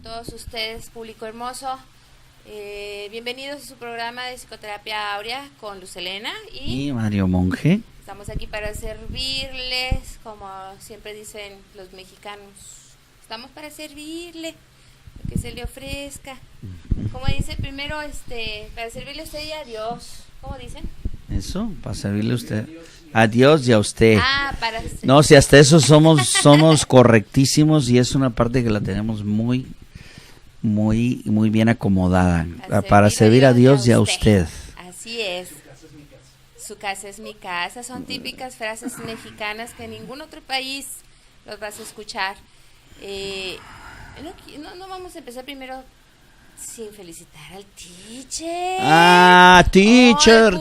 todos ustedes, público hermoso. Bienvenidos a su programa de Psicoterapia Áurea con Luz Helena y Mario Monge. Estamos aquí para servirles, como siempre dicen los mexicanos. Estamos para servirle, lo que se le ofrezca. Como dice primero, para servirle a usted y a Dios. ¿Cómo dicen? Eso, para servirle a usted. A Dios y a usted. Para... No, si hasta eso somos correctísimos y es una parte que la tenemos muy bien acomodada. Para servir a Dios y a usted. Así es. Su casa es mi casa. Son típicas frases mexicanas que en ningún otro país los vas a escuchar. No vamos a empezar primero sin felicitar al teacher.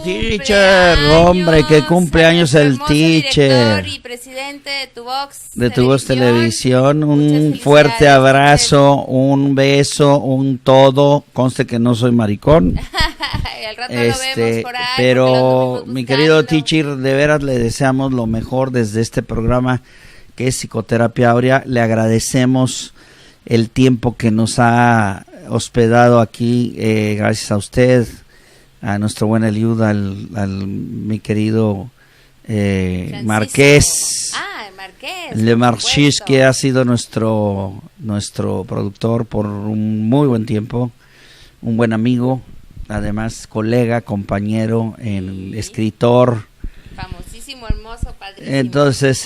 Teacher, hombre, que cumpleaños el teacher. Y presidente de Tu Voz Televisión. Un fuerte abrazo, un beso, un todo. Conste que no soy maricón. Al rato lo vemos por ahí, pero mi querido teacher, de veras le deseamos lo mejor desde este programa que es Psicoterapia Áurea. Le agradecemos el tiempo que nos ha hospedado aquí, gracias a usted, a nuestro buen Eliud, al mi querido Marqués, Le Marchís, que ha sido nuestro productor por un muy buen tiempo, un buen amigo, además colega, compañero, escritor. Famosísimo, hermoso, padrísimo. Entonces,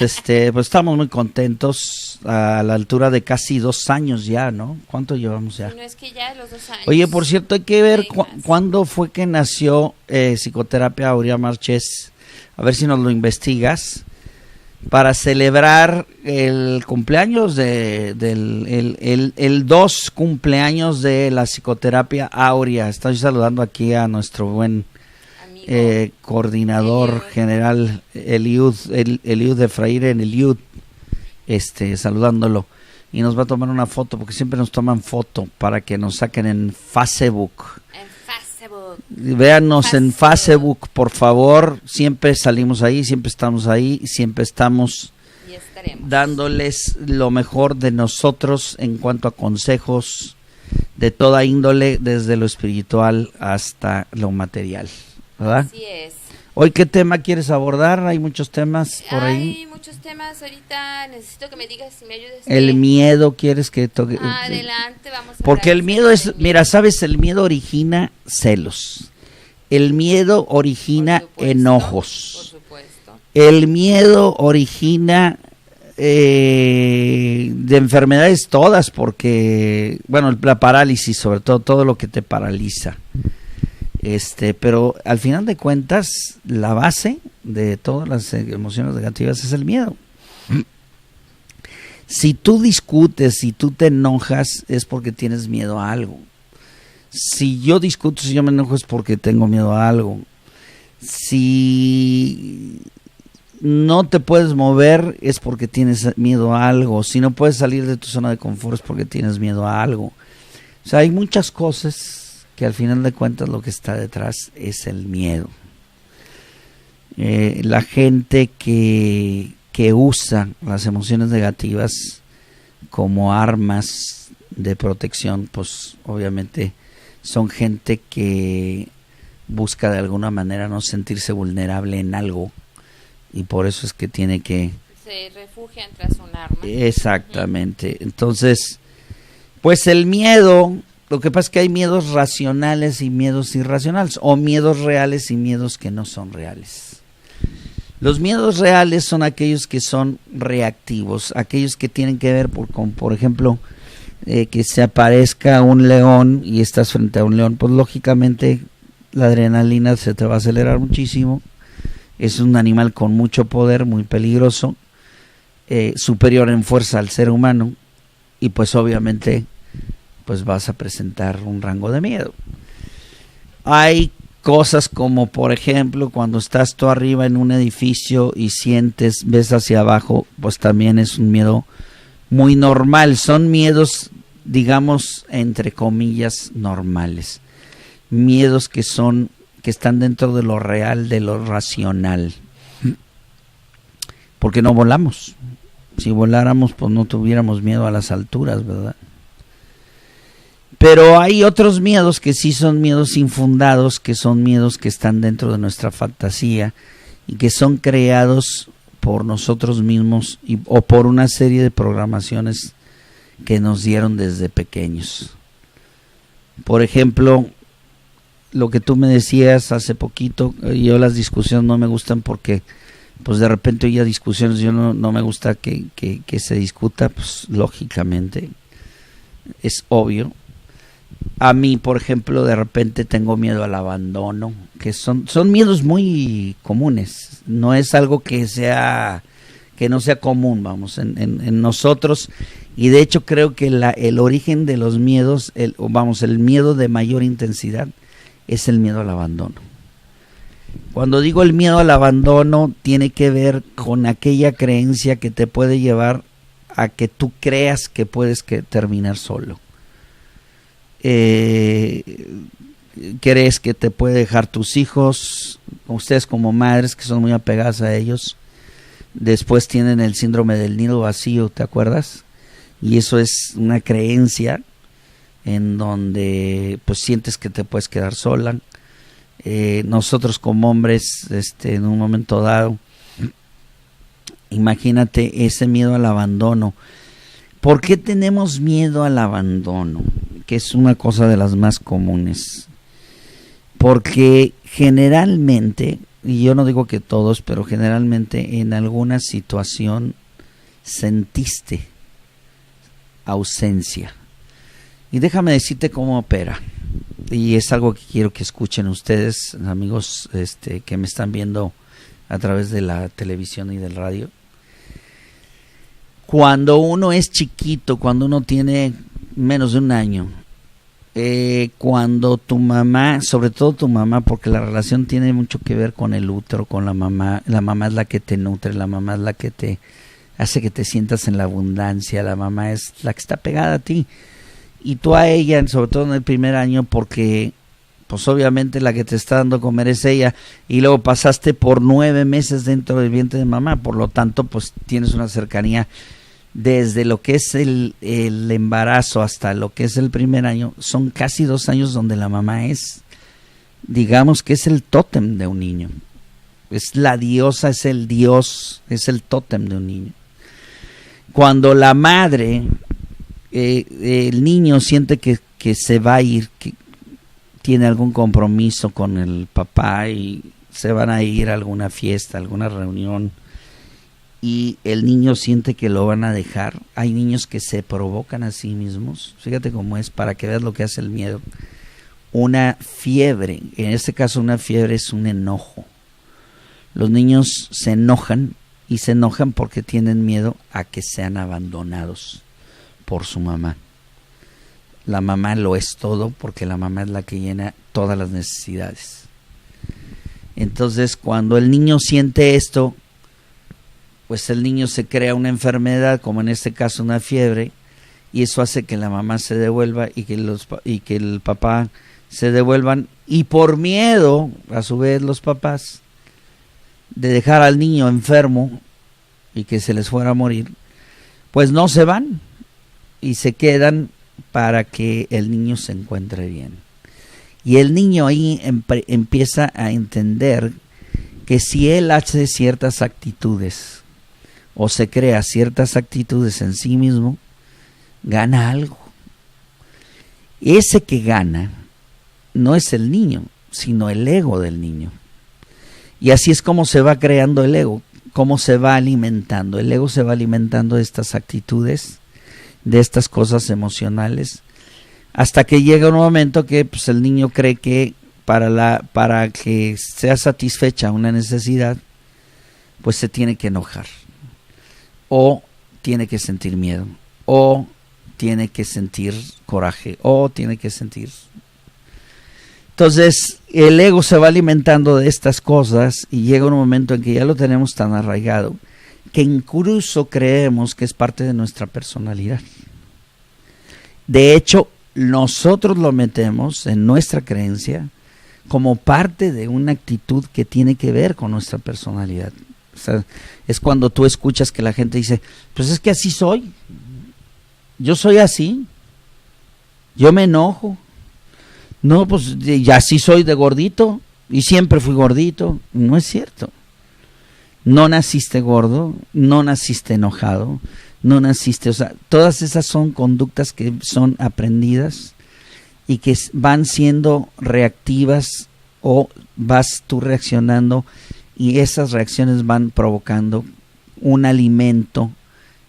pues estamos muy contentos a la altura de casi 2 años ya, ¿no? ¿Cuánto llevamos ya? No, es que ya los 2 años. Oye, por cierto, hay que ver cuándo fue que nació Psicoterapia Áurea, Marchés. A ver si nos lo investigas. Para celebrar el cumpleaños el 2 cumpleaños de la Psicoterapia Áurea. Estoy saludando aquí a nuestro buen coordinador general Eliud de Freire en Eliud, saludándolo, y nos va a tomar una foto porque siempre nos toman foto para que nos saquen en Facebook. Véanos en Facebook, por favor. Siempre salimos ahí, siempre estamos ahí, siempre estamos dándoles lo mejor de nosotros en cuanto a consejos de toda índole, desde lo espiritual hasta lo material, ¿verdad? Así es. Hoy, ¿qué tema quieres abordar? Hay muchos temas por ahí. Hay muchos temas. Ahorita necesito que me digas, si me ayudes. El miedo, ¿quieres que toque? Adelante, vamos a porque el miedo es, mira, sabes, el miedo origina celos. El miedo origina enojos. Por supuesto. El miedo origina de enfermedades todas, porque, bueno, la parálisis, sobre todo lo que te paraliza. Pero al final de cuentas, la base de todas las emociones negativas es el miedo. Si tú discutes, si tú te enojas, es porque tienes miedo a algo. Si yo discuto, si yo me enojo, es porque tengo miedo a algo. Si no te puedes mover, es porque tienes miedo a algo. Si no puedes salir de tu zona de confort, es porque tienes miedo a algo. O sea, hay muchas cosas que al final de cuentas lo que está detrás es el miedo. La gente que usa las emociones negativas como armas de protección, pues obviamente son gente que busca de alguna manera no sentirse vulnerable en algo, y por eso es que tiene que... se refugian tras un arma. Exactamente. Entonces, pues el miedo... Lo que pasa es que hay miedos racionales y miedos irracionales, o miedos reales y miedos que no son reales. Los miedos reales son aquellos que son reactivos, aquellos que tienen que ver con, por ejemplo, que se aparezca un león y estás frente a un león, pues lógicamente la adrenalina se te va a acelerar muchísimo. Es un animal con mucho poder, muy peligroso, superior en fuerza al ser humano, y pues obviamente pues vas a presentar un rango de miedo. Hay cosas como, por ejemplo, cuando estás tú arriba en un edificio y ves hacia abajo, pues también es un miedo muy normal. Son miedos, digamos, entre comillas, normales. Miedos que están dentro de lo real, de lo racional. Porque no volamos. Si voláramos, pues no tuviéramos miedo a las alturas, ¿verdad? Pero hay otros miedos que sí son miedos infundados, que son miedos que están dentro de nuestra fantasía y que son creados por nosotros mismos o por una serie de programaciones que nos dieron desde pequeños. Por ejemplo, lo que tú me decías hace poquito, yo las discusiones no me gustan porque pues de repente oía discusiones, yo no me gusta que se discuta, pues lógicamente, es obvio. A mí, por ejemplo, de repente tengo miedo al abandono, que son miedos muy comunes, no es algo que no sea común, vamos, en nosotros, y de hecho creo que el origen de los miedos, el miedo de mayor intensidad es el miedo al abandono. Cuando digo el miedo al abandono, tiene que ver con aquella creencia que te puede llevar a que tú creas que puedes terminar solo. Crees que te puede dejar tus hijos, ustedes como madres que son muy apegadas a ellos, después tienen el síndrome del nido vacío, ¿te acuerdas? Y eso es una creencia en donde pues sientes que te puedes quedar sola. Nosotros como hombres, en un momento dado, imagínate ese miedo al abandono. ¿Por qué tenemos miedo al abandono? Que es una cosa de las más comunes. Porque generalmente, y yo no digo que todos, pero generalmente en alguna situación sentiste ausencia. Y déjame decirte cómo opera. Y es algo que quiero que escuchen ustedes, amigos que me están viendo a través de la televisión y del radio. Cuando uno es chiquito, cuando uno tiene menos de un año, cuando tu mamá, sobre todo tu mamá, porque la relación tiene mucho que ver con el útero, con la mamá es la que te nutre, la mamá es la que te hace que te sientas en la abundancia, la mamá es la que está pegada a ti. Y tú a ella, sobre todo en el primer año, porque pues obviamente la que te está dando a comer es ella, y luego pasaste por 9 meses dentro del vientre de mamá, por lo tanto pues tienes una cercanía desde lo que es el embarazo hasta lo que es el primer año. Son casi 2 años donde la mamá es, digamos que es el tótem de un niño, es la diosa, es el dios, es el tótem de un niño. Cuando la madre, el niño siente que se va a ir, que tiene algún compromiso con el papá y se van a ir a alguna fiesta, a alguna reunión, y el niño siente que lo van a dejar. Hay niños que se provocan a sí mismos, fíjate cómo es, para que veas lo que hace el miedo. Una fiebre, en este caso una fiebre es un enojo. Los niños se enojan, y se enojan porque tienen miedo a que sean abandonados por su mamá. La mamá lo es todo, porque la mamá es la que llena todas las necesidades. Entonces, cuando el niño siente esto, pues el niño se crea una enfermedad, como en este caso una fiebre, y eso hace que la mamá se devuelva y que el papá se devuelvan, y por miedo, a su vez, los papás, de dejar al niño enfermo y que se les fuera a morir, pues no se van y se quedan para que el niño se encuentre bien. Y el niño ahí empieza a entender que si él hace ciertas actitudes o se crea ciertas actitudes en sí mismo, gana algo. Ese que gana no es el niño, sino el ego del niño. Y así es como se va creando el ego, cómo se va alimentando. El ego se va alimentando de estas actitudes, de estas cosas emocionales, hasta que llega un momento que pues, el niño cree que para que sea satisfecha una necesidad, pues se tiene que enojar, o tiene que sentir miedo, o tiene que sentir coraje, o tiene que sentir... Entonces el ego se va alimentando de estas cosas y llega un momento en que ya lo tenemos tan arraigado que incluso creemos que es parte de nuestra personalidad. De hecho, nosotros lo metemos en nuestra creencia como parte de una actitud que tiene que ver con nuestra personalidad. O sea, es cuando tú escuchas que la gente dice, pues es que así soy, yo soy así. Yo me enojo. No, pues ya sí soy de gordito y siempre fui gordito. No es cierto. No naciste gordo, no naciste enojado, no naciste, o sea, todas esas son conductas que son aprendidas y que van siendo reactivas o vas tú reaccionando y esas reacciones van provocando un alimento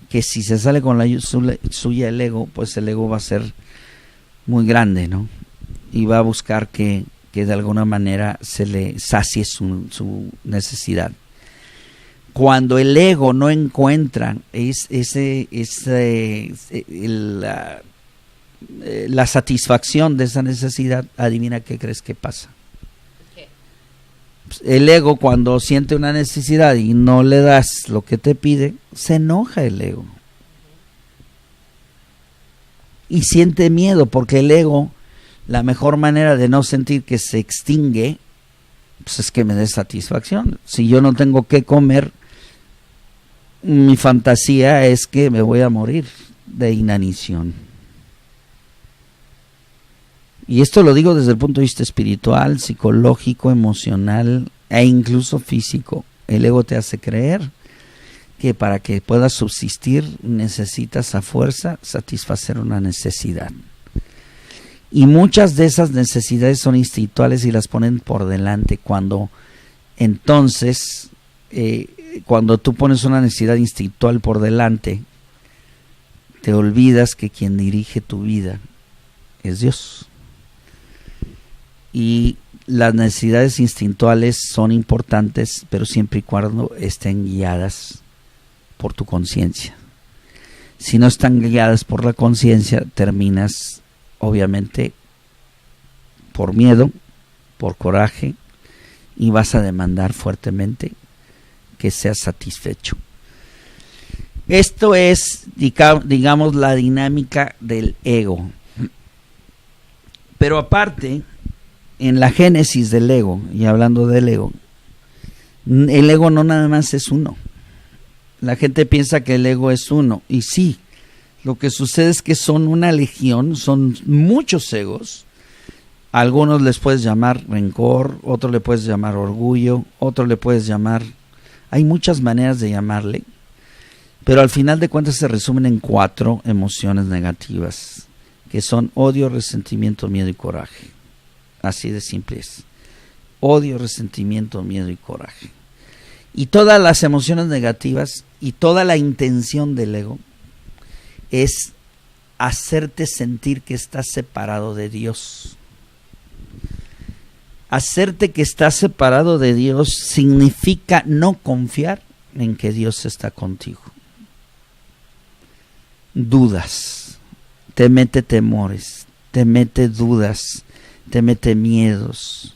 que si se sale con la suya el ego, pues el ego va a ser muy grande, ¿no? Y va a buscar que de alguna manera se le sacie su necesidad. Cuando el ego no encuentra la satisfacción de esa necesidad, adivina qué crees que pasa. ¿Qué? El ego, cuando siente una necesidad y no le das lo que te pide, se enoja el ego. Y siente miedo, porque el ego, la mejor manera de no sentir que se extingue, pues es que me dé satisfacción. Si yo no tengo que comer, mi fantasía es que me voy a morir de inanición. Y esto lo digo desde el punto de vista espiritual, psicológico, emocional e incluso físico. El ego te hace creer que para que puedas subsistir necesitas a fuerza satisfacer una necesidad. Y muchas de esas necesidades son instintuales y las ponen por delante. Cuando entonces, cuando tú pones una necesidad instintual por delante, te olvidas que quien dirige tu vida es Dios. Y las necesidades instintuales son importantes, pero siempre y cuando estén guiadas por tu conciencia. Si no están guiadas por la conciencia, terminas obviamente por miedo, por coraje, y vas a demandar fuertemente que seas satisfecho. Esto es, digamos, la dinámica del ego. Pero aparte, en la génesis del ego, y hablando del ego, el ego no nada más es uno. La gente piensa que el ego es uno, y sí, lo que sucede es que son una legión, son muchos egos. A algunos les puedes llamar rencor, otros le puedes llamar orgullo, otros le puedes llamar... Hay muchas maneras de llamarle, pero al final de cuentas se resumen en 4 emociones negativas, que son odio, resentimiento, miedo y coraje. Así de simple es. Odio, resentimiento, miedo y coraje. Y todas las emociones negativas y toda la intención del ego es hacerte sentir que estás separado de Dios. Hacerte que estás separado de Dios significa no confiar en que Dios está contigo. Dudas, te mete temores, te mete dudas, te mete miedos,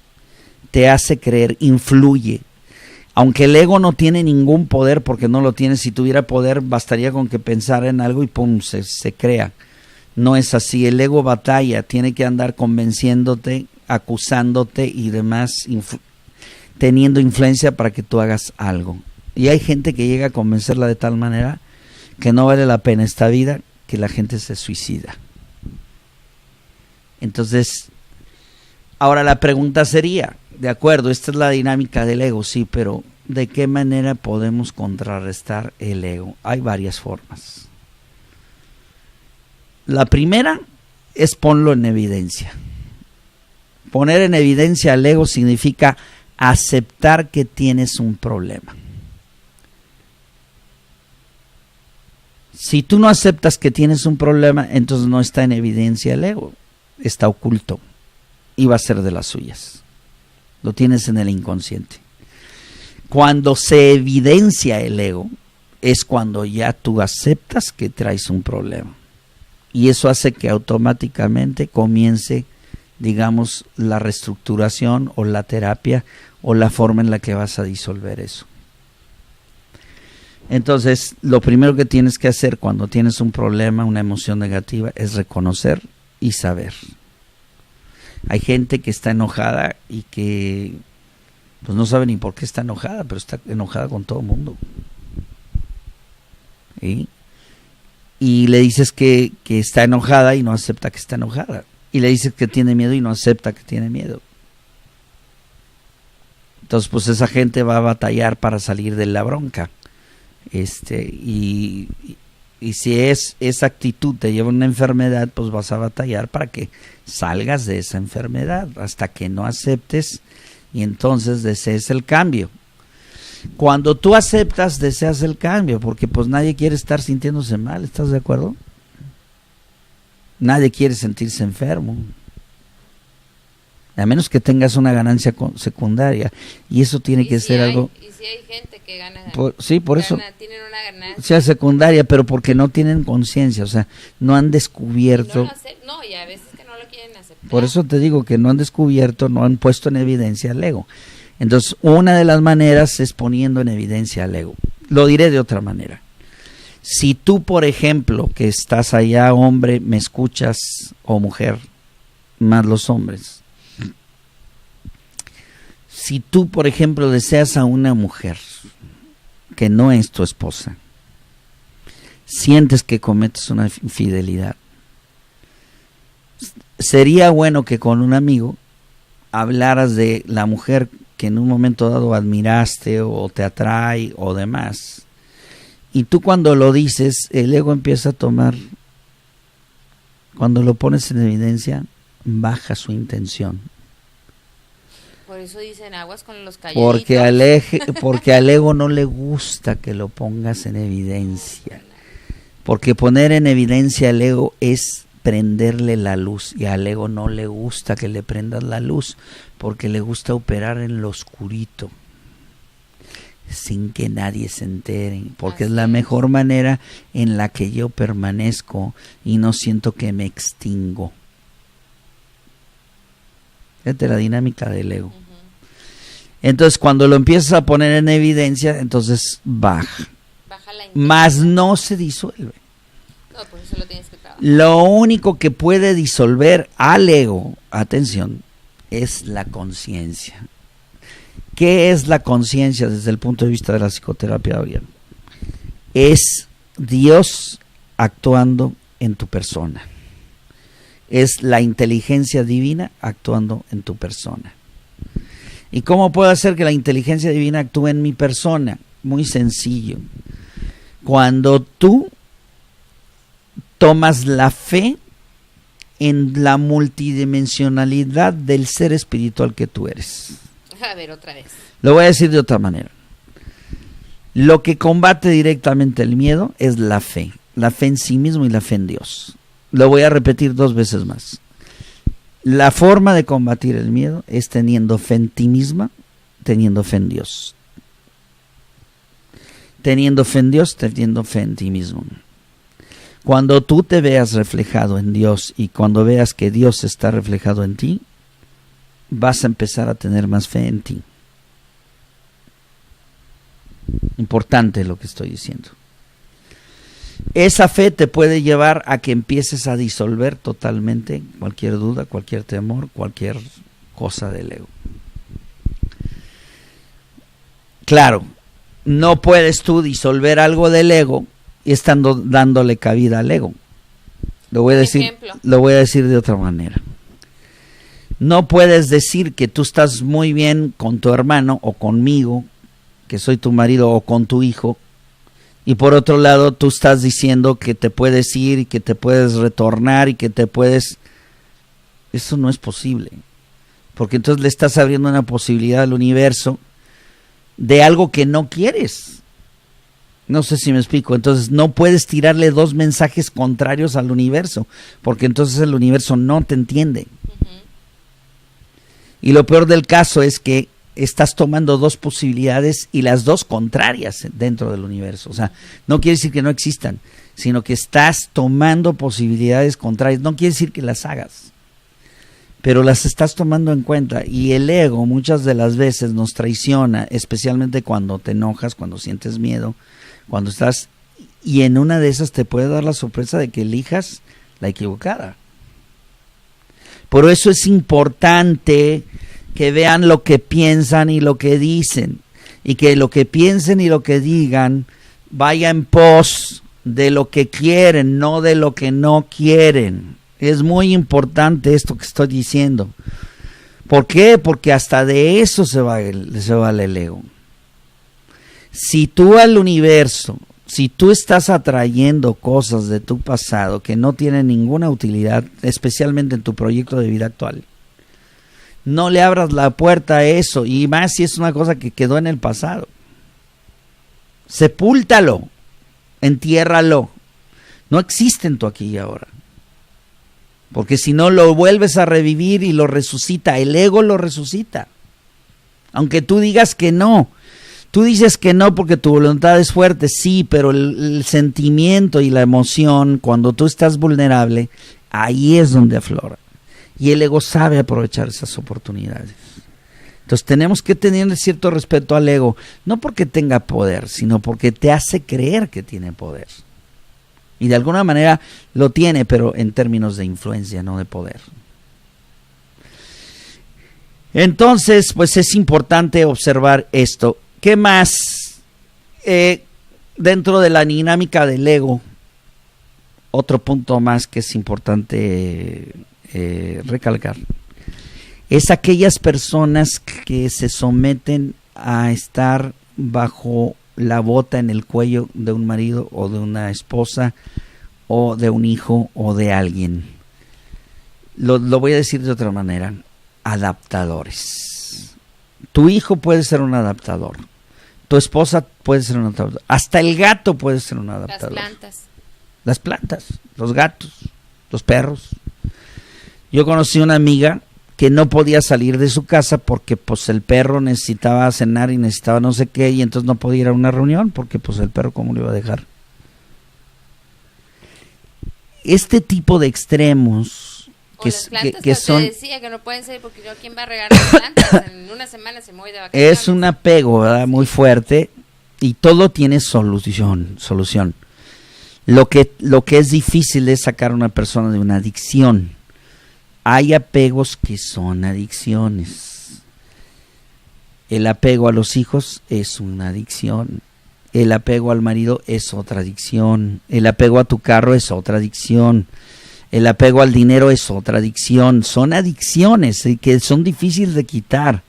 te hace creer, influye. Aunque el ego no tiene ningún poder, porque no lo tiene, si tuviera poder bastaría con que pensara en algo y pum, se crea. No es así, el ego batalla, tiene que andar convenciéndote, acusándote y demás, teniendo influencia para que tú hagas algo. Y hay gente que llega a convencerla de tal manera que no vale la pena esta vida, que la gente se suicida. Entonces, ahora la pregunta sería, de acuerdo, esta es la dinámica del ego, sí, pero ¿de qué manera podemos contrarrestar el ego? Hay varias formas. La primera es ponlo en evidencia. Poner en evidencia al ego significa aceptar que tienes un problema. Si tú no aceptas que tienes un problema, entonces no está en evidencia el ego, está oculto y va a ser de las suyas. Lo tienes en el inconsciente. Cuando se evidencia el ego, es cuando ya tú aceptas que traes un problema. Y eso hace que automáticamente comience, digamos, la reestructuración o la terapia o la forma en la que vas a disolver eso. Entonces, lo primero que tienes que hacer cuando tienes un problema, una emoción negativa, es reconocer y saber. Hay gente que está enojada y que pues no sabe ni por qué está enojada, pero está enojada con todo el mundo. ¿Sí? y le dices que está enojada y no acepta que está enojada. Y le dices que tiene miedo y no acepta que tiene miedo. Entonces, pues esa gente va a batallar para salir de la bronca. Y si esa actitud te lleva a una enfermedad, pues vas a batallar para que salgas de esa enfermedad hasta que no aceptes y entonces desees el cambio. Cuando tú aceptas, deseas el cambio, porque pues nadie quiere estar sintiéndose mal, ¿estás de acuerdo? Nadie quiere sentirse enfermo, a menos que tengas una ganancia secundaria, y eso tiene que ser algo. Y si hay gente que gana, por eso tienen una ganancia, sea secundaria, pero porque no tienen conciencia, o sea, no han descubierto. Y a veces que no lo quieren aceptar. Por eso te digo que no han descubierto, no han puesto en evidencia el ego. Entonces, una de las maneras es poniendo en evidencia al ego. Lo diré de otra manera. Si tú, por ejemplo, que estás allá, hombre, me escuchas, o mujer, más los hombres. Si tú, por ejemplo, deseas a una mujer que no es tu esposa, sientes que cometes una infidelidad, sería bueno que con un amigo hablaras de la mujer que en un momento dado admiraste o te atrae o demás. Y tú cuando lo dices, el ego empieza a tomar, cuando lo pones en evidencia, baja su intención. Por eso dicen aguas con los calladitos. Porque al ego no le gusta que lo pongas en evidencia. Porque poner en evidencia al ego es prenderle la luz, y al ego no le gusta que le prendas la luz, porque le gusta operar en lo oscurito, sin que nadie se entere, porque es la mejor manera en la que yo permanezco y no siento que me extingo. Fíjate la dinámica del ego. Entonces, cuando lo empiezas a poner en evidencia, entonces baja más no se disuelve. No, por eso lo tienes que trabajar. Lo único que puede disolver al ego, atención, es la conciencia. ¿Qué es la conciencia desde el punto de vista de la psicoterapia oriental? Es Dios actuando en tu persona. Es la inteligencia divina actuando en tu persona. ¿Y cómo puedo hacer que la inteligencia divina actúe en mi persona? Muy sencillo. Cuando tú tomas la fe en la multidimensionalidad del ser espiritual que tú eres. A ver, otra vez. Lo voy a decir de otra manera. Lo que combate directamente el miedo es la fe en sí mismo y la fe en Dios. Lo voy a repetir 2 veces más. La forma de combatir el miedo es teniendo fe en ti misma, teniendo fe en Dios. Teniendo fe en Dios, teniendo fe en ti mismo. Cuando tú te veas reflejado en Dios y cuando veas que Dios está reflejado en ti, vas a empezar a tener más fe en ti. Importante lo que estoy diciendo. Esa fe te puede llevar a que empieces a disolver totalmente cualquier duda, cualquier temor, cualquier cosa del ego. Claro, no puedes tú disolver algo del ego y estando dándole cabida al ego. Lo voy a decir de otra manera. No puedes decir que tú estás muy bien con tu hermano o conmigo, que soy tu marido, o con tu hijo, y por otro lado tú estás diciendo que te puedes ir y que te puedes retornar y que te puedes... Eso no es posible, porque entonces le estás abriendo una posibilidad al universo de algo que no quieres. No sé si me explico. Entonces no puedes tirarle 2 mensajes contrarios al universo, porque entonces el universo no te entiende. Y lo peor del caso es que estás tomando 2 posibilidades y las 2 contrarias dentro del universo. O sea, no quiere decir que no existan, sino que estás tomando posibilidades contrarias. No quiere decir que las hagas, pero las estás tomando en cuenta. Y el ego muchas de las veces nos traiciona, especialmente cuando te enojas, cuando sientes miedo, cuando estás... Y en una de esas te puede dar la sorpresa de que elijas la equivocada. Por eso es importante que vean lo que piensan y lo que dicen, y que lo que piensen y lo que digan vaya en pos de lo que quieren, no de lo que no quieren. Es muy importante esto que estoy diciendo. ¿Por qué? Porque hasta de eso se vale el ego. Si tú al universo, si tú estás atrayendo cosas de tu pasado que no tienen ninguna utilidad, especialmente en tu proyecto de vida actual, no le abras la puerta a eso, y más si es una cosa que quedó en el pasado. Sepúltalo, entiérralo. No existe en tu aquí y ahora. Porque si no lo vuelves a revivir y lo resucita, el ego lo resucita. Aunque tú digas que no. Tú dices que no porque tu voluntad es fuerte, sí, pero el sentimiento y la emoción, cuando tú estás vulnerable, ahí es donde aflora. Y el ego sabe aprovechar esas oportunidades. Entonces tenemos que tener cierto respeto al ego, no porque tenga poder, sino porque te hace creer que tiene poder. Y de alguna manera lo tiene, pero en términos de influencia, no de poder. Entonces, pues es importante observar esto. ¿Qué más? Dentro de la dinámica del ego, otro punto más que es importante recalcar, es aquellas personas que se someten a estar bajo la bota en el cuello de un marido o de una esposa o de un hijo o de alguien. Lo voy a decir de otra manera: adaptadores. Tu hijo puede ser un adaptador, tu esposa puede ser un adaptador, hasta el gato puede ser un adaptador. Las plantas, los gatos, los perros. Yo conocí una amiga que no podía salir de su casa porque pues el perro necesitaba cenar y necesitaba no sé qué, y entonces no podía ir a una reunión porque pues el perro cómo lo iba a dejar. Este tipo de extremos que, las plantas, que son, te decía que no pueden ser porque yo quién va a regar las plantas, en una semana se me voy de vacaciones. Es un apego, ¿verdad? Muy fuerte, y todo tiene solución. Lo que es difícil es sacar a una persona de una adicción. Hay apegos que son adicciones. El apego a los hijos es una adicción. El apego al marido es otra adicción. El apego a tu carro es otra adicción. El apego al dinero es otra adicción. Son adicciones que son difíciles de quitar.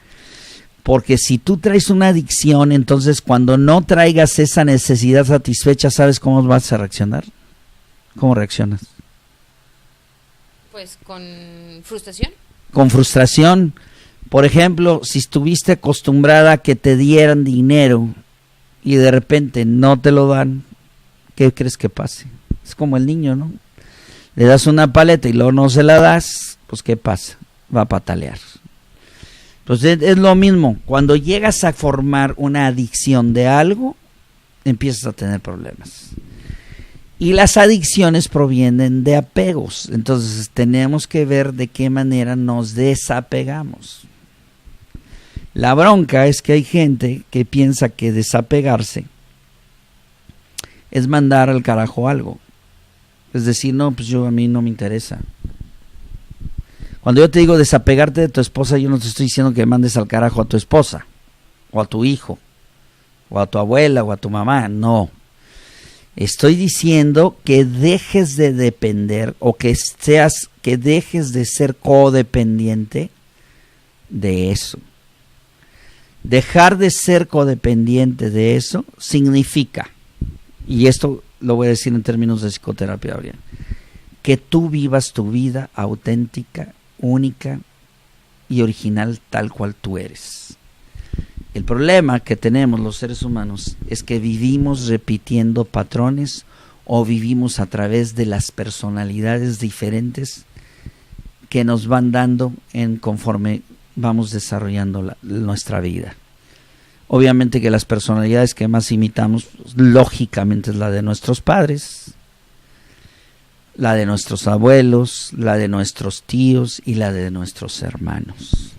Porque si tú traes una adicción, entonces cuando no traigas esa necesidad satisfecha, ¿sabes cómo vas a reaccionar? ¿Cómo reaccionas? Pues con frustración. Con frustración. Por ejemplo, si estuviste acostumbrada a que te dieran dinero y de repente no te lo dan, ¿qué crees que pase? Es como el niño, ¿no? Le das una paleta y luego no se la das, pues ¿qué pasa? Va a patalear. Entonces es lo mismo. Cuando llegas a formar una adicción de algo, empiezas a tener problemas. Y las adicciones provienen de apegos. Entonces tenemos que ver de qué manera nos desapegamos. La bronca es que hay gente que piensa que desapegarse es mandar al carajo algo. Es decir, no, pues a mí no me interesa. Cuando yo te digo desapegarte de tu esposa, yo no te estoy diciendo que mandes al carajo a tu esposa, o a tu hijo, o a tu abuela, o a tu mamá. No. Estoy diciendo que dejes de depender, o que dejes de ser codependiente de eso. Dejar de ser codependiente de eso significa, y esto lo voy a decir en términos de psicoterapia, Adrián, que tú vivas tu vida auténtica, única y original tal cual tú eres. El problema que tenemos los seres humanos es que vivimos repitiendo patrones o vivimos a través de las personalidades diferentes que nos van dando conforme vamos desarrollando nuestra vida. Obviamente que las personalidades que más imitamos, pues, lógicamente es la de nuestros padres, la de nuestros abuelos, la de nuestros tíos y la de nuestros hermanos.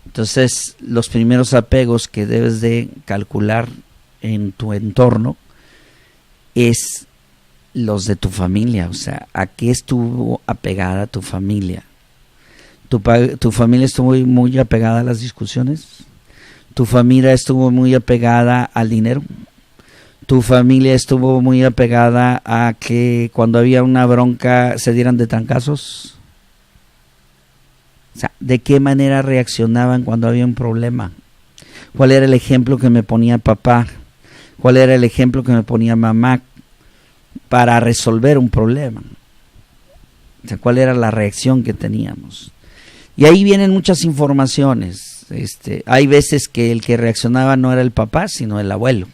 Entonces, los primeros apegos que debes de calcular en tu entorno es los de tu familia, o sea, ¿a qué estuvo apegada tu familia? ¿Tu familia estuvo muy apegada a las discusiones? ¿Tu familia estuvo muy apegada al dinero? ¿Tu familia estuvo muy apegada a que cuando había una bronca se dieran de trancazos? O sea, ¿de qué manera reaccionaban cuando había un problema? ¿Cuál era el ejemplo que me ponía papá? ¿Cuál era el ejemplo que me ponía mamá para resolver un problema? O sea, ¿cuál era la reacción que teníamos? Y ahí vienen muchas informaciones. Hay veces que el que reaccionaba no era el papá, sino el abuelo.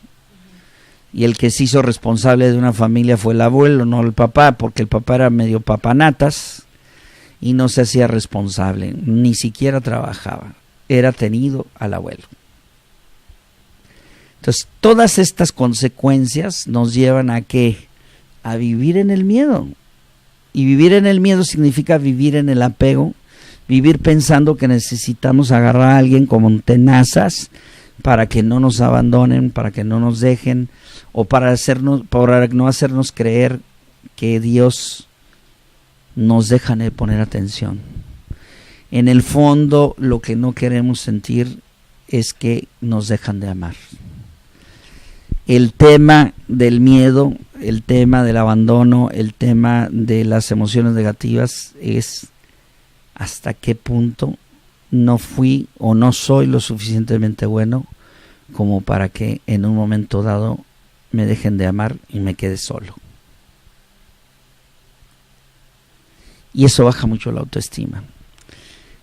Y el que se hizo responsable de una familia fue el abuelo, no el papá, porque el papá era medio papanatas y no se hacía responsable, ni siquiera trabajaba. Era tenido al abuelo. Entonces, todas estas consecuencias nos llevan a ¿qué? A vivir en el miedo. Y vivir en el miedo significa vivir en el apego, vivir pensando que necesitamos agarrar a alguien como tenazas para que no nos abandonen, para que no nos dejen, o para no hacernos creer que Dios nos deja de poner atención. En el fondo, lo que no queremos sentir es que nos dejan de amar. El tema del miedo, el tema del abandono, el tema de las emociones negativas es hasta qué punto no fui o no soy lo suficientemente bueno como para que en un momento dado me dejen de amar y me quede solo. Y eso baja mucho la autoestima.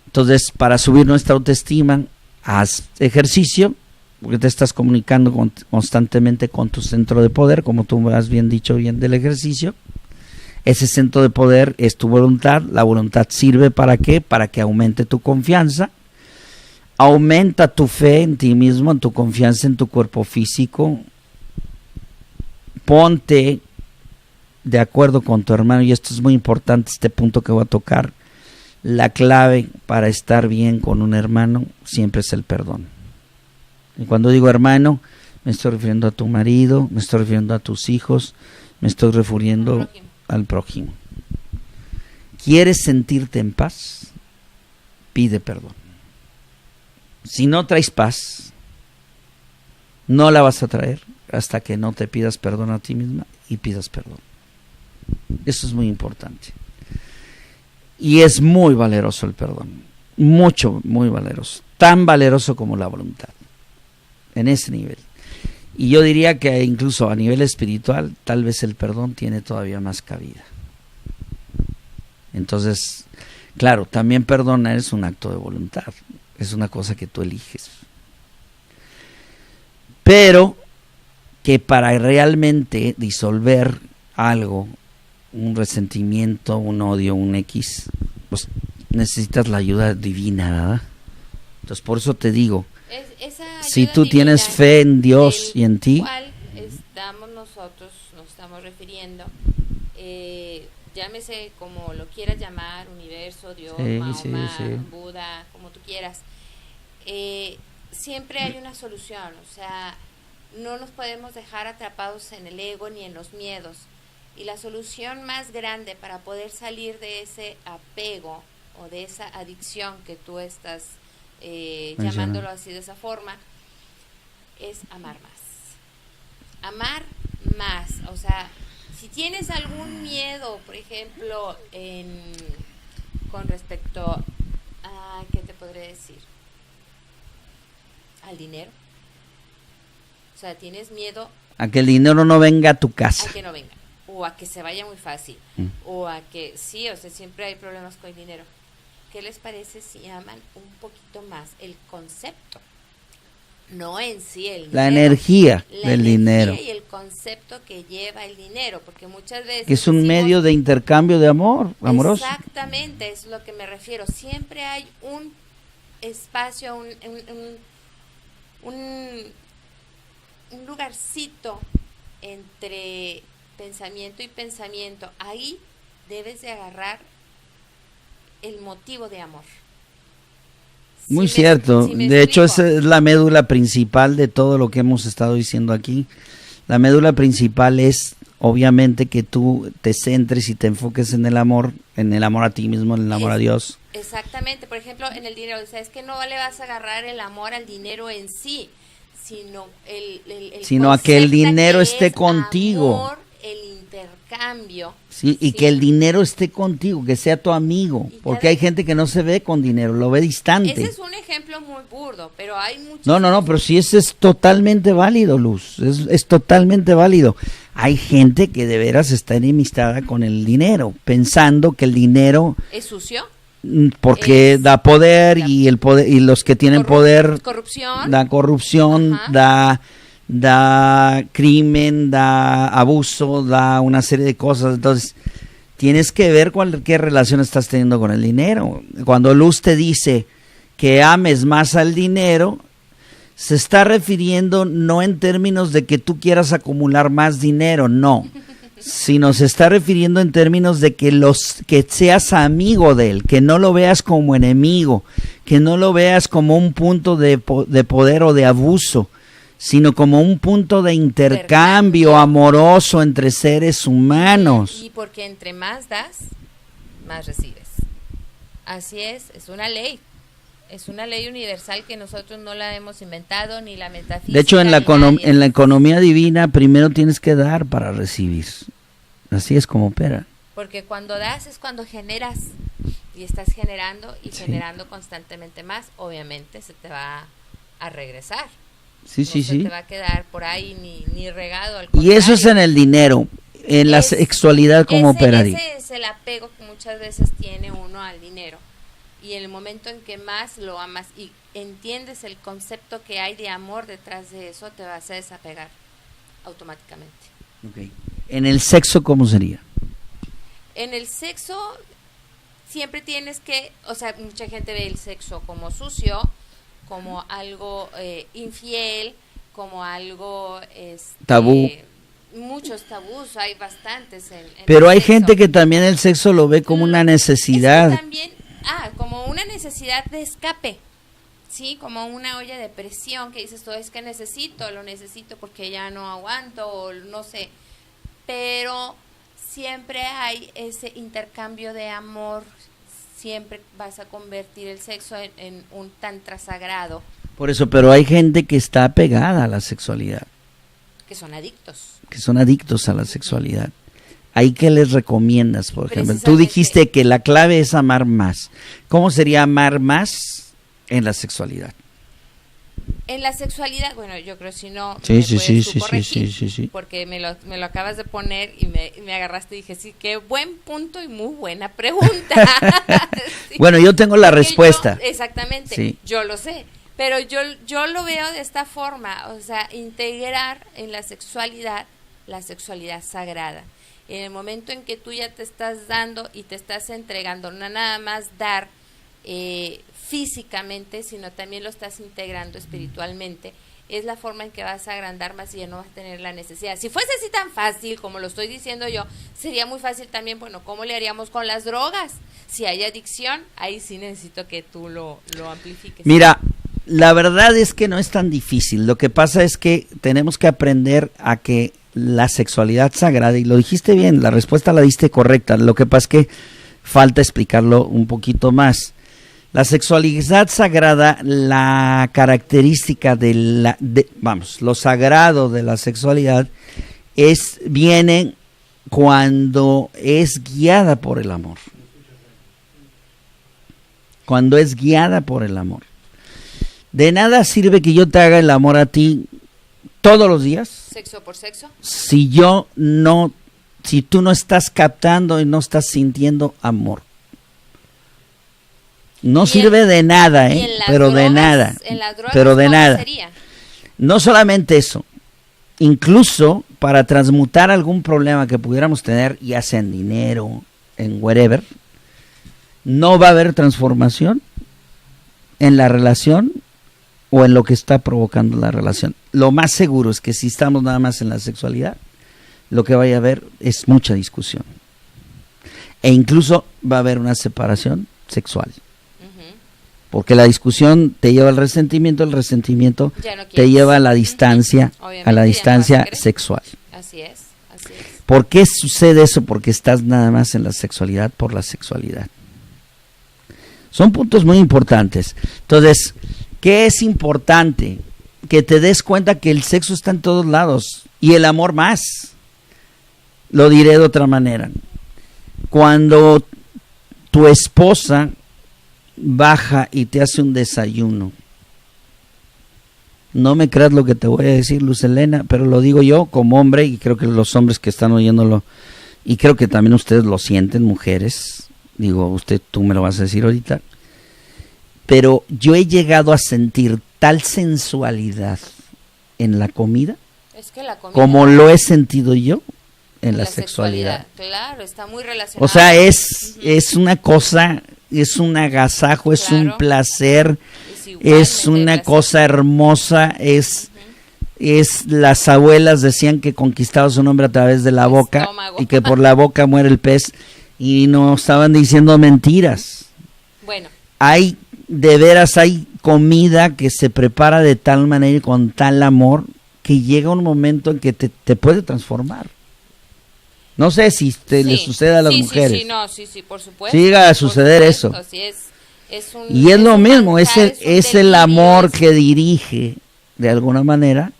Entonces, para subir nuestra autoestima, haz ejercicio, porque te estás comunicando constantemente con tu centro de poder, como tú has bien dicho bien del ejercicio. Ese centro de poder es tu voluntad. La voluntad sirve ¿para qué? Para que aumente tu confianza. Aumenta tu fe en ti mismo, en tu confianza en tu cuerpo físico. Ponte de acuerdo con tu hermano, y esto es muy importante, este punto que voy a tocar. La clave para estar bien con un hermano siempre es el perdón. Y cuando digo hermano, me estoy refiriendo a tu marido, me estoy refiriendo a tus hijos, me estoy refiriendo al prójimo. ¿Quieres sentirte en paz? Pide perdón. Si no traes paz, no la vas a traer hasta que no te pidas perdón a ti misma y pidas perdón. Eso es muy importante. Y es muy valeroso el perdón. Muy valeroso. Tan valeroso como la voluntad. En ese nivel. Y yo diría que incluso a nivel espiritual, tal vez el perdón tiene todavía más cabida. Entonces, claro, también perdonar es un acto de voluntad. Es una cosa que tú eliges. Pero que para realmente disolver algo, un resentimiento, un odio, un X, pues necesitas la ayuda divina, ¿verdad? Entonces por eso te digo, si tú tienes fe en Dios y en ti, nosotros nos estamos refiriendo, llámese como lo quieras llamar, universo, Dios, Mahoma, Buda, como tú quieras, siempre hay una solución. O sea, no nos podemos dejar atrapados en el ego ni en los miedos. Y la solución más grande para poder salir de ese apego o de esa adicción que tú estás llamándolo así de esa forma, es amar más. Amar más. O sea, si tienes algún miedo, por ejemplo, con respecto a, ¿qué te podré decir? Al dinero. O sea, tienes miedo a que el dinero no venga a tu casa. A que no venga. O a que se vaya muy fácil, o a que sí, o sea, siempre hay problemas con el dinero. ¿Qué les parece si aman un poquito más el concepto? No en sí el dinero. La energía del dinero. Y el concepto que lleva el dinero, porque muchas veces... Que es un medio de intercambio de amor, amoroso. Exactamente, es lo que me refiero. Siempre hay un espacio, un lugarcito entre pensamiento y pensamiento. Ahí debes de agarrar el motivo de amor. Muy cierto. De hecho, esa es la médula principal de todo lo que hemos estado diciendo aquí. La médula principal es, obviamente, que tú te centres y te enfoques en el amor a ti mismo, en el amor a Dios. Exactamente. Por ejemplo, en el dinero, o sea, es que no le vas a agarrar el amor al dinero en sí, sino sino a que el concepto dinero que esté es contigo. amor, el intercambio. Sí, y Sí. que el dinero esté contigo, que sea tu amigo, Y porque cada- hay gente que no se ve con dinero, lo ve distante. Ese es un ejemplo muy burdo, pero hay muchos. No, pero sí ese es totalmente válido, Luz, es totalmente válido. Hay gente que de veras está enemistada con el dinero, pensando que el dinero, ¿Es sucio? porque Es- da poder, y el poder, y los que tienen poder Corrupción. da corrupción, Ajá. da crimen, da abuso, da una serie de cosas. Entonces, tienes que ver qué relación estás teniendo con el dinero. Cuando Luz te dice que ames más al dinero, se está refiriendo no en términos de que tú quieras acumular más dinero, no, sino se está refiriendo en términos de que seas amigo de él, que no lo veas como enemigo, que no lo veas como un punto de poder o de abuso, sino como un punto de intercambio amoroso entre seres humanos. Y porque entre más das, más recibes. Así es una ley. Es una ley universal que nosotros no la hemos inventado, ni la metafísica. De hecho, en la nadie. economía divina, primero tienes que dar para recibir. Así es como opera. Porque cuando das es cuando generas, y estás generando y Sí. generando constantemente más, obviamente se te va a regresar. Sí, No sí, se sí. te va a quedar por ahí ni regado. Al Y eso es en contrario. el dinero. En la Es- sexualidad, ¿cómo operaría? Ese es el apego que muchas veces tiene uno al dinero. Y en el momento en que más lo amas y entiendes el concepto que hay de amor detrás de eso, te vas a desapegar automáticamente. Ok. En el sexo, ¿cómo sería? En el sexo siempre tienes que, o sea, mucha gente ve el sexo como sucio, como algo infiel, como algo Tabú. Muchos tabús, hay bastantes en Pero el hay sexo. gente que también el sexo lo ve como una Es necesidad. que también, como una necesidad de escape, sí, como una olla de presión que dices, todo es que lo necesito porque ya no aguanto, o no sé, pero siempre hay ese intercambio de amor, siempre vas a convertir el sexo en un tantra sagrado, Por eso, pero hay gente que está apegada a la sexualidad, que son adictos. que son adictos a la sexualidad. ¿Ahí qué les recomiendas, por ejemplo? Tú Precisamente. dijiste que la clave es amar más. ¿Cómo sería amar más en la sexualidad? En la sexualidad, bueno, yo creo si no Sí, me sí, puedes sí, tú sí, corregir, sí. porque me lo acabas de poner y me agarraste y dije, sí, qué buen punto y muy buena pregunta. Sí. Bueno, yo tengo la Porque respuesta. Exactamente, Sí. yo lo sé, pero yo lo veo de esta forma, o sea, integrar en la sexualidad sagrada. En el momento en que tú ya te estás dando y te estás entregando, no nada más dar físicamente, sino también lo estás integrando espiritualmente, es la forma en que vas a agrandar más y ya no vas a tener la necesidad. Si fuese así tan fácil como lo estoy diciendo yo, sería muy fácil también, bueno, ¿cómo le haríamos con las drogas? Si hay adicción, ahí sí necesito que tú lo amplifiques. Mira, la verdad es que no es tan difícil. Lo que pasa es que tenemos que aprender a que la sexualidad sagrada, y lo dijiste bien, la respuesta la diste correcta. Lo que pasa es que falta explicarlo un poquito más. La sexualidad sagrada, la característica lo sagrado de la sexualidad viene cuando es guiada por el amor. Cuando es guiada por el amor. De nada sirve que yo te haga el amor a ti todos los días ¿Sexo por sexo? si tú no estás captando y no estás sintiendo amor. No sirve de nada, ¿Y en las pero de drogas? nada. ¿En las drogas Pero de cómo nada. sería? No solamente eso, incluso para transmutar algún problema que pudiéramos tener, ya sea en dinero, en whatever, no va a haber transformación en la relación o en lo que está provocando la relación. Lo más seguro es que si estamos nada más en la sexualidad, lo que vaya a haber es mucha discusión. E incluso va a haber una separación sexual. Porque la discusión te lleva al resentimiento, el resentimiento Ya no te quieres. lleva a la distancia, Obviamente, a la ya no distancia vas a querer. sexual. Así es. ¿Por qué sucede eso? Porque estás nada más en la sexualidad por la sexualidad. Son puntos muy importantes. Entonces, ¿qué es importante? que te des cuenta que el sexo está en todos lados y el amor más. Lo diré de otra manera. Cuando tu esposa baja y te hace un desayuno, no me creas lo que te voy a decir, Luz Helena, pero lo digo yo como hombre, y creo que los hombres que están oyéndolo, y creo que también ustedes lo sienten, mujeres, digo, tú me lo vas a decir ahorita, pero yo he llegado a sentir tal sensualidad en la comida, es que la comida como lo he sentido yo en la sexualidad. Claro, está muy relacionado. O sea, es una cosa, es un agasajo, es un placer, es una cosa hermosa, es las abuelas decían que conquistabas a un hombre a través de la boca y que por la boca muere el pez, y no estaban diciendo mentiras. Bueno. De veras hay comida que se prepara de tal manera y con tal amor que llega un momento en que te puede transformar. No sé si le sucede a las mujeres. Sí, por supuesto. Sí llega a suceder eso. Sí, y es lo mismo, es el amor que dirige, de alguna manera,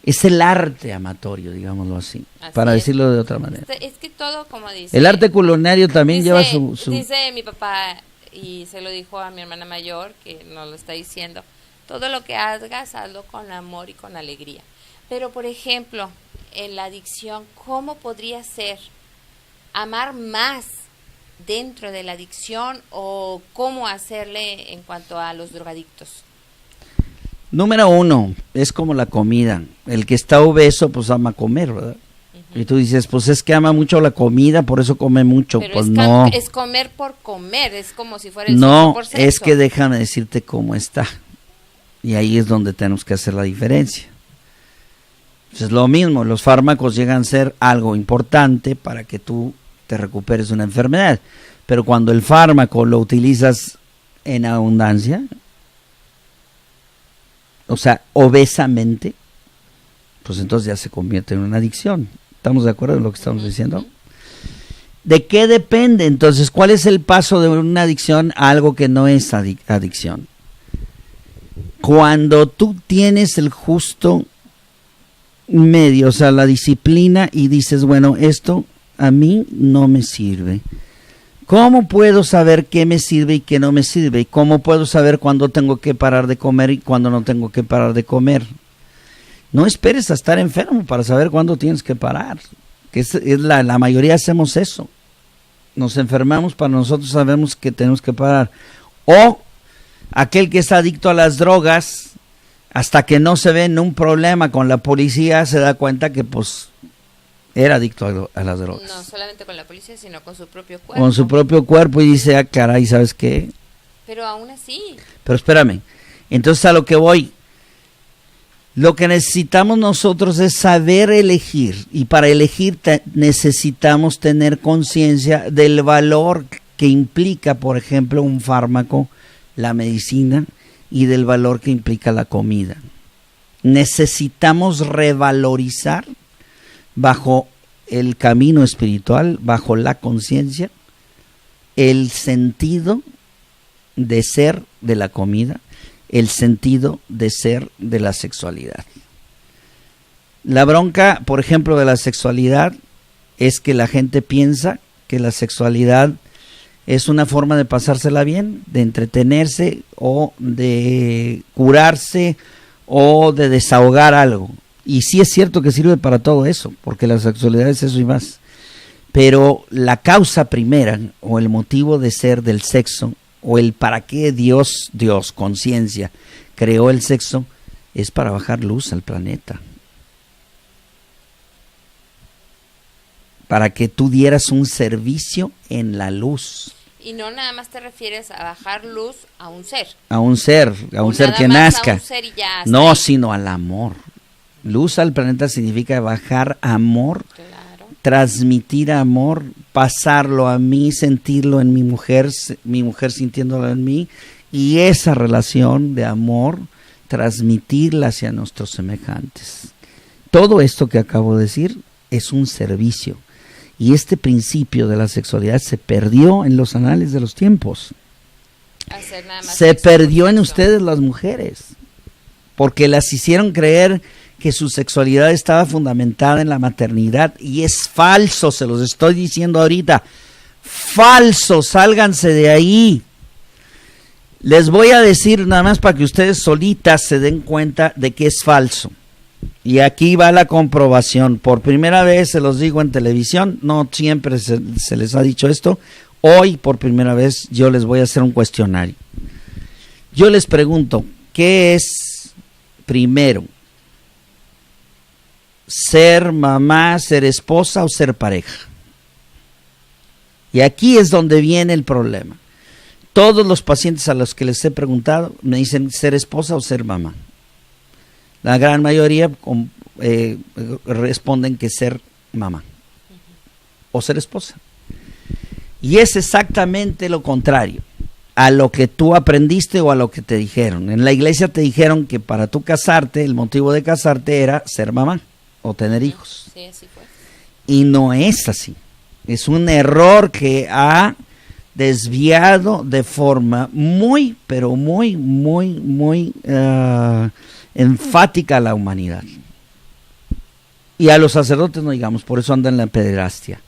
es el arte amatorio, digámoslo así para decirlo de otra manera. Es que todo, como dice. El arte culinario también lleva su... Dice mi papá, y se lo dijo a mi hermana mayor, que nos lo está diciendo, todo lo que hagas, hazlo con amor y con alegría. Pero, por ejemplo, en la adicción, ¿cómo podría ser amar más dentro de la adicción, o cómo hacerle en cuanto a los drogadictos? Número 1, es como la comida. El que está obeso, pues ama comer, ¿verdad? Y tú dices, pues es que ama mucho la comida, por eso come mucho. Pero pues no. Es comer por comer, es como si fuera el no, sexo por sexo. Es que déjame decirte cómo está. Y ahí es donde tenemos que hacer la diferencia. Es lo mismo, los fármacos llegan a ser algo importante para que tú te recuperes de una enfermedad. Pero cuando el fármaco lo utilizas en abundancia, o sea, obesamente, pues entonces ya se convierte en una adicción. ¿Estamos de acuerdo en lo que estamos diciendo? ¿De qué depende? Entonces, ¿cuál es el paso de una adicción a algo que no es adicción? Cuando tú tienes el justo medio, o sea, la disciplina, y dices, bueno, esto a mí no me sirve. ¿Cómo puedo saber qué me sirve y qué no me sirve? ¿Y cómo puedo saber cuándo tengo que parar de comer y cuándo no tengo que parar de comer? No esperes a estar enfermo para saber cuándo tienes que parar. Que la mayoría hacemos eso. Nos enfermamos para nosotros sabemos que tenemos que parar. O aquel que es adicto a las drogas, hasta que no se ve en un problema con la policía, se da cuenta que pues era adicto a las drogas. No solamente con la policía, sino con su propio cuerpo. Con su propio cuerpo, y dice, caray, ¿sabes qué? Pero aún así. Pero espérame, entonces a lo que voy, lo que necesitamos nosotros es saber elegir, y para elegir necesitamos tener conciencia del valor que implica, por ejemplo, un fármaco, la medicina, y del valor que implica la comida. Necesitamos revalorizar bajo el camino espiritual, bajo la conciencia, el sentido de ser de la comida, el sentido de ser de la sexualidad. La bronca, por ejemplo, de la sexualidad es que la gente piensa que la sexualidad es una forma de pasársela bien, de entretenerse o de curarse o de desahogar algo. Y sí es cierto que sirve para todo eso, porque la sexualidad es eso y más. Pero la causa primera o el motivo de ser del sexo, o el para qué Dios, conciencia, creó el sexo, es para bajar luz al planeta. Para que tú dieras un servicio en la luz. Y no nada más te refieres a bajar luz a un ser. A un ser que nazca. A un ser y ya no, ahí. Sino al amor. Luz al planeta significa bajar amor, claro. Transmitir amor, pasarlo a mí, sentirlo en mi mujer sintiéndolo en mí, y esa relación de amor, transmitirla hacia nuestros semejantes. Todo esto que acabo de decir es un servicio. Y este principio de la sexualidad se perdió en los anales de los tiempos. Se perdió en ustedes las mujeres. porque las hicieron creer que su sexualidad estaba fundamentada en la maternidad, y es falso, se los estoy diciendo ahorita, falso, sálganse de ahí. Les voy a decir nada más para que ustedes solitas se den cuenta de que es falso. Y aquí va la comprobación. Por primera vez se los digo en televisión, no siempre se les ha dicho esto. Hoy por primera vez yo les voy a hacer un cuestionario. Yo les pregunto, ¿qué es primero? ¿Ser mamá, ser esposa o ser pareja? Y aquí es donde viene el problema. Todos los pacientes a los que les he preguntado me dicen ser esposa o ser mamá. La gran mayoría responden que ser mamá o ser esposa. Y es exactamente lo contrario a lo que tú aprendiste o a lo que te dijeron. En la iglesia te dijeron que para tú casarte, el motivo de casarte era ser mamá o tener hijos. Sí, así fue. Y no es así. Es un error que ha desviado de forma muy, pero muy enfática a la humanidad. Y a los sacerdotes no digamos, por eso andan en la pederastia.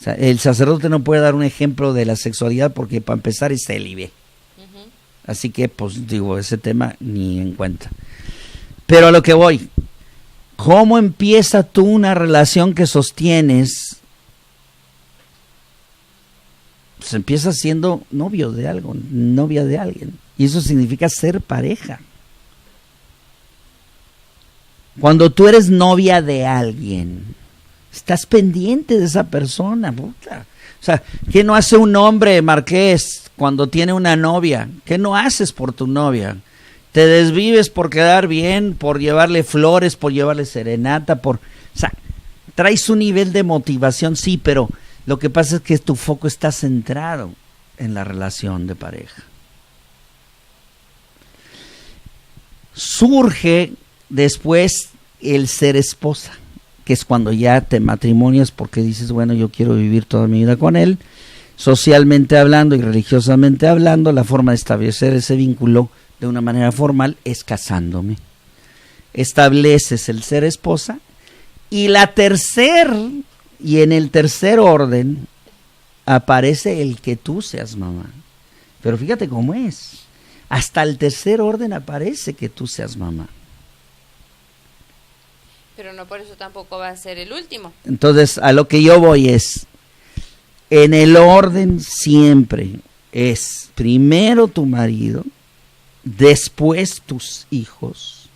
O sea, el sacerdote no puede dar un ejemplo de la sexualidad porque para empezar es célibe. Así que, pues digo, ese tema ni en cuenta. Pero a lo que voy, ¿cómo empieza tú una relación que sostienes? Pues empieza siendo novio de algo, novia de alguien. Y eso significa ser pareja. Cuando tú eres novia de alguien, estás pendiente de esa persona, puta. O sea, ¿qué no hace un hombre, Marqués, cuando tiene una novia? ¿Qué no haces por tu novia? Te desvives por quedar bien, por llevarle flores, por llevarle serenata, o sea, traes un nivel de motivación, sí, pero lo que pasa es que tu foco está centrado en la relación de pareja. Surge después el ser esposa, que es cuando ya te matrimonias porque dices, bueno, yo quiero vivir toda mi vida con él. Socialmente hablando y religiosamente hablando, la forma de establecer ese vínculo de una manera formal es casándome. Estableces el ser esposa y en el tercer orden aparece el que tú seas mamá. Pero fíjate cómo es. Hasta el tercer orden aparece que tú seas mamá. Pero no por eso tampoco va a ser el último. Entonces, a lo que yo voy es, en el orden siempre es primero tu marido, después tus hijos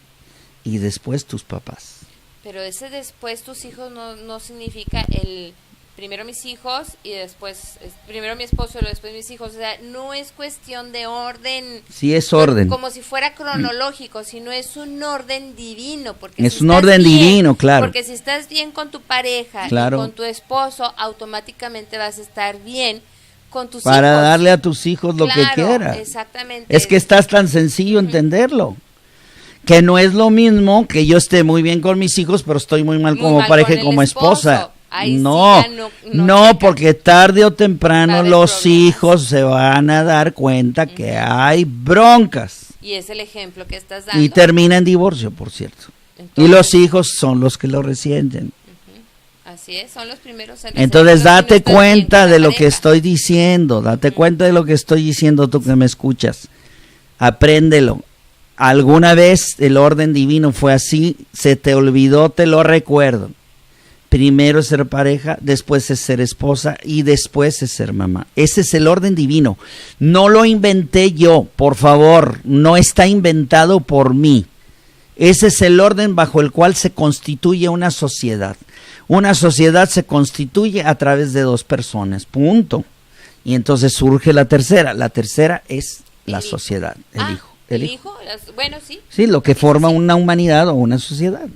y después tus papás. Pero ese después tus hijos no significa el primero mis hijos y después primero mi esposo y después mis hijos. O sea, no es cuestión de orden. Sí es orden. Como si fuera cronológico, sino es un orden divino. Porque es un orden divino, claro. Porque si estás bien con tu pareja, claro, y con tu esposo, automáticamente vas a estar bien con tus para hijos. Darle a tus hijos lo que quieras. Exactamente. Es que estás tan sencillo entenderlo. Que no es lo mismo que yo esté muy bien con mis hijos, pero estoy muy mal como pareja y como esposa. No, no, porque tarde o temprano los hijos se van a dar cuenta que hay broncas. Y es el ejemplo que estás dando. Y termina en divorcio, por cierto. Entonces, y los hijos son los que lo resienten. Así es, son los primeros. Entonces date cuenta de lo que estoy diciendo, date cuenta de lo que estoy diciendo tú que me escuchas. Apréndelo. Alguna vez el orden divino fue así, se te olvidó, te lo recuerdo. Primero es ser pareja, después es ser esposa y después es ser mamá. Ese es el orden divino. No lo inventé yo, por favor, no está inventado por mí. Ese es el orden bajo el cual se constituye una sociedad. Una sociedad se constituye a través de dos personas, punto. Y entonces surge la tercera. La tercera es la sociedad, el hijo. ¿El hijo? Bueno, sí. Sí, lo que forma una humanidad o una sociedad.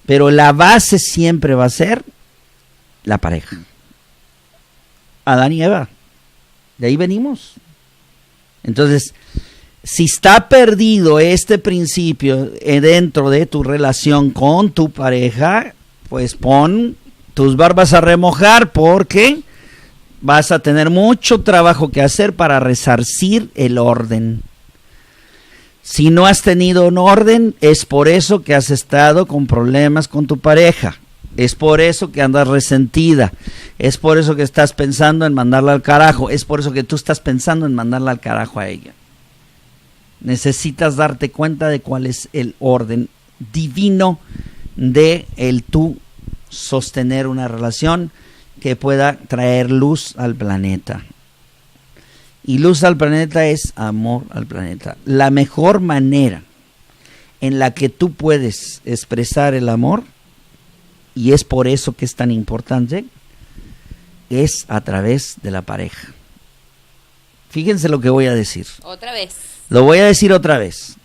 Pero la base siempre va a ser la pareja. Adán y Eva. De ahí venimos. Entonces, si está perdido este principio dentro de tu relación con tu pareja, pues pon tus barbas a remojar porque vas a tener mucho trabajo que hacer para resarcir el orden. Si no has tenido un orden, es por eso que has estado con problemas con tu pareja. Es por eso que andas resentida. Es por eso que estás pensando en mandarla al carajo. Es por eso que tú estás pensando en mandarla al carajo a ella. Necesitas darte cuenta de cuál es el orden divino de el tú sostener una relación que pueda traer luz al planeta. Y luz al planeta es amor al planeta. La mejor manera en la que tú puedes expresar el amor, y es por eso que es tan importante, es a través de la pareja. Fíjense lo que voy a decir. Otra vez. Lo voy a decir otra vez.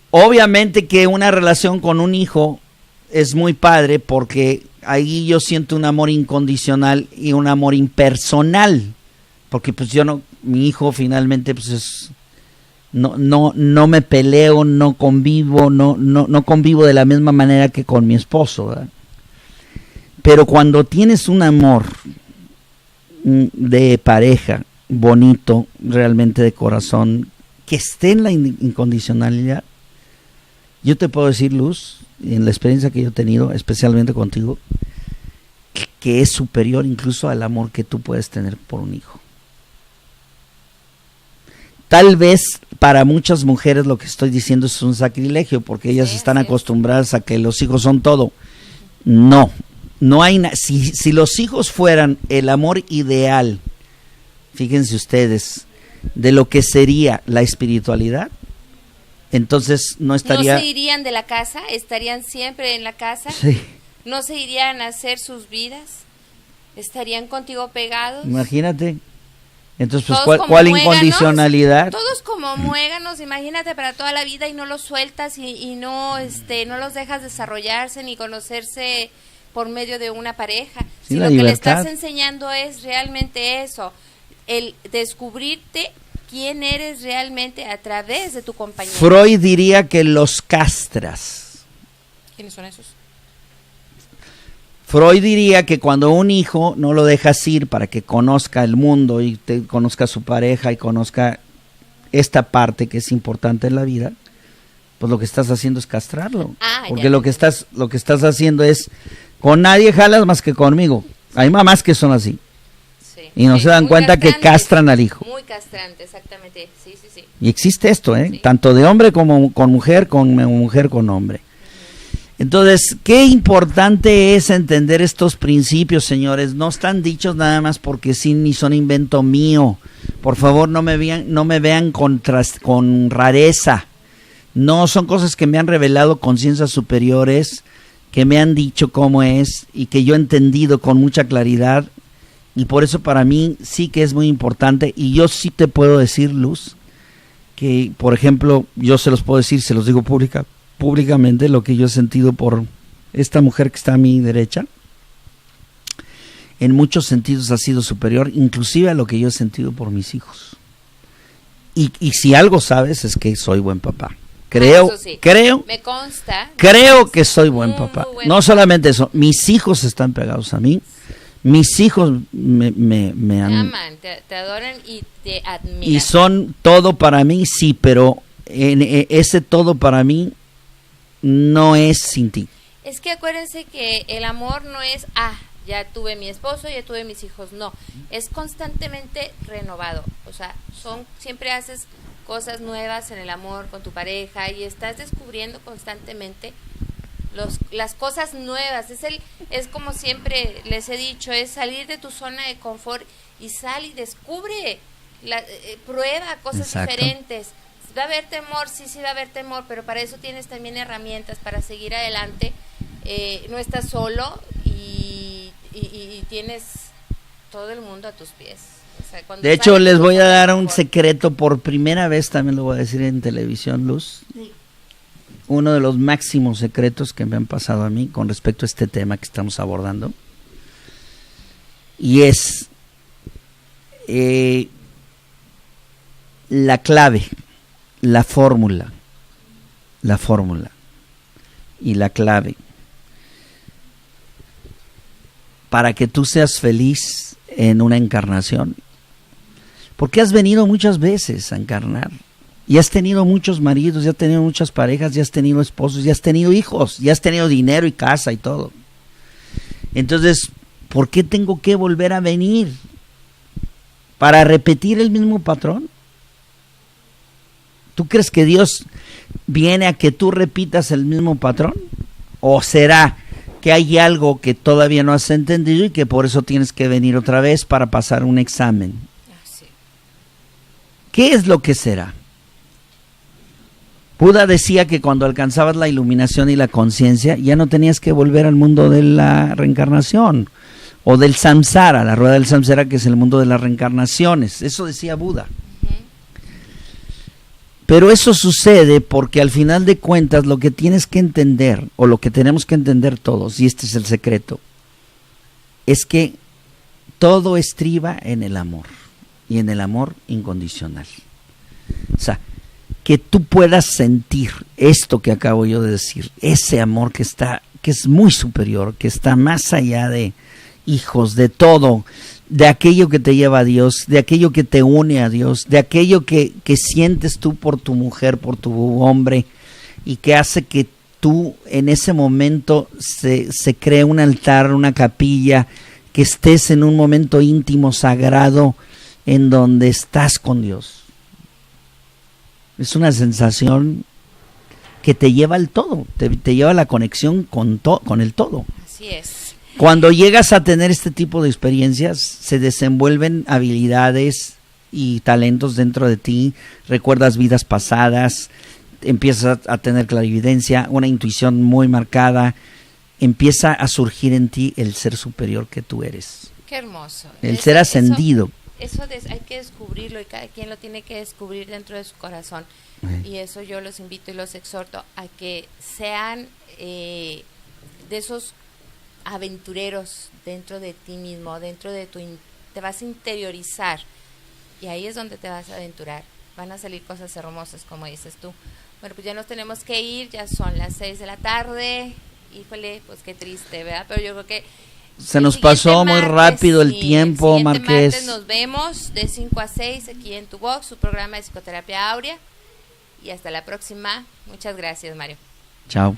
Obviamente que una relación con un hijo es muy padre porque ahí yo siento un amor incondicional y un amor impersonal. Porque pues yo no, mi hijo finalmente pues es, no me peleo, no convivo de la misma manera que con mi esposo, ¿verdad? Pero cuando tienes un amor de pareja bonito, realmente de corazón, que esté en la incondicionalidad, yo te puedo decir, Luz, en la experiencia que yo he tenido, especialmente contigo, que es superior incluso al amor que tú puedes tener por un hijo. Tal vez para muchas mujeres lo que estoy diciendo es un sacrilegio, porque ellas están acostumbradas a que los hijos son todo. No hay si los hijos fueran el amor ideal, fíjense ustedes, de lo que sería la espiritualidad, entonces no estaría... No se irían de la casa, estarían siempre en la casa, sí. No se irían a hacer sus vidas, estarían contigo pegados. Imagínate. Entonces, pues, ¿cuál incondicionalidad? Todos como muéganos, imagínate, para toda la vida, y no los sueltas y no los dejas desarrollarse ni conocerse por medio de una pareja. Sí, si lo que libertad. Le estás enseñando es realmente eso, el descubrirte quién eres realmente a través de tu compañero. Freud diría que los castras. ¿Quiénes son esos? Freud diría que cuando un hijo no lo dejas ir para que conozca el mundo y conozca a su pareja y conozca esta parte que es importante en la vida, pues lo que estás haciendo es castrarlo. Porque lo que estás haciendo es, con nadie jalas más que conmigo. Hay mamás que son así. Sí, y no se dan cuenta que castran al hijo. Muy castrante, exactamente. Sí. Y existe esto, Sí. Tanto de hombre como con mujer con hombre. Entonces, qué importante es entender estos principios, señores. No están dichos nada más porque sí, ni son invento mío. Por favor, no me vean con rareza. No, son cosas que me han revelado conciencias superiores, que me han dicho cómo es y que yo he entendido con mucha claridad. Y por eso para mí sí que es muy importante. Y yo sí te puedo decir, Luz, que por ejemplo, yo se los puedo decir, se los digo públicamente, lo que yo he sentido por esta mujer que está a mi derecha, en muchos sentidos ha sido superior, inclusive a lo que yo he sentido por mis hijos. Y si algo sabes es que soy buen papá. Creo, me consta. Creo que soy buen papá. No solamente eso, mis hijos están pegados a mí. Mis hijos me aman, te adoran y te admiran. Y son todo para mí, sí, pero ese todo para mí no es sin ti. Es que acuérdense que el amor no es, ya tuve mi esposo, ya tuve mis hijos, no. Es constantemente renovado. O sea, siempre haces cosas nuevas en el amor con tu pareja y estás descubriendo constantemente las cosas nuevas. Es como siempre les he dicho, es salir de tu zona de confort y sal y descubre, prueba cosas diferentes. Va a haber temor, sí va a haber temor, pero para eso tienes también herramientas para seguir adelante. No estás solo y tienes todo el mundo a tus pies. O sea, de hecho, les voy a dar un secreto por primera vez, también lo voy a decir en televisión, Luz. Sí. Uno de los máximos secretos que me han pasado a mí con respecto a este tema que estamos abordando. Y es la clave, la fórmula y la clave para que tú seas feliz en una encarnación, porque has venido muchas veces a encarnar Y has tenido muchos maridos, ya has tenido muchas parejas, ya has tenido esposos, ya has tenido hijos, ya has tenido dinero y casa y todo. Entonces, ¿por qué tengo que volver a venir? ¿Para repetir el mismo patrón? ¿Tú crees que Dios viene a que tú repitas el mismo patrón? ¿O será que hay algo que todavía no has entendido y que por eso tienes que venir otra vez para pasar un examen? ¿Qué es lo que será? Buda decía que cuando alcanzabas la iluminación y la conciencia, ya no tenías que volver al mundo de la reencarnación o del samsara, la rueda del samsara, que es el mundo de las reencarnaciones. Eso decía Buda. Pero eso sucede porque al final de cuentas lo que tienes que entender, o lo que tenemos que entender todos, y este es el secreto, es que todo estriba en el amor, y en el amor incondicional. O sea, que tú puedas sentir esto que acabo yo de decir, ese amor que es muy superior, que está más allá de hijos, de todo, de aquello que te lleva a Dios, de aquello que te une a Dios, de aquello que sientes tú por tu mujer, por tu hombre, y que hace que tú en ese momento se cree un altar, una capilla, que estés en un momento íntimo, sagrado, en donde estás con Dios. Es una sensación que te lleva al todo, te lleva a la conexión con el todo. Así es. Cuando llegas a tener este tipo de experiencias, se desenvuelven habilidades y talentos dentro de ti, recuerdas vidas pasadas, empiezas a tener clarividencia, una intuición muy marcada, empieza a surgir en ti el ser superior que tú eres. Qué hermoso. El ser ascendido. Eso hay que descubrirlo y cada quien lo tiene que descubrir dentro de su corazón. Y eso yo los invito y los exhorto a que sean de esos aventureros dentro de ti mismo, dentro de te vas a interiorizar y ahí es donde te vas a aventurar. Van a salir cosas hermosas, como dices tú. Bueno, pues ya nos tenemos que ir, ya son las 6 de la tarde. Híjole, pues qué triste, ¿verdad? Pero yo creo que se nos pasó muy rápido el tiempo, Márquez. Martes nos vemos de 5 a 6 aquí en Tu Voz, su programa de Psicoterapia Áurea. Y hasta la próxima. Muchas gracias, Mario. Chao.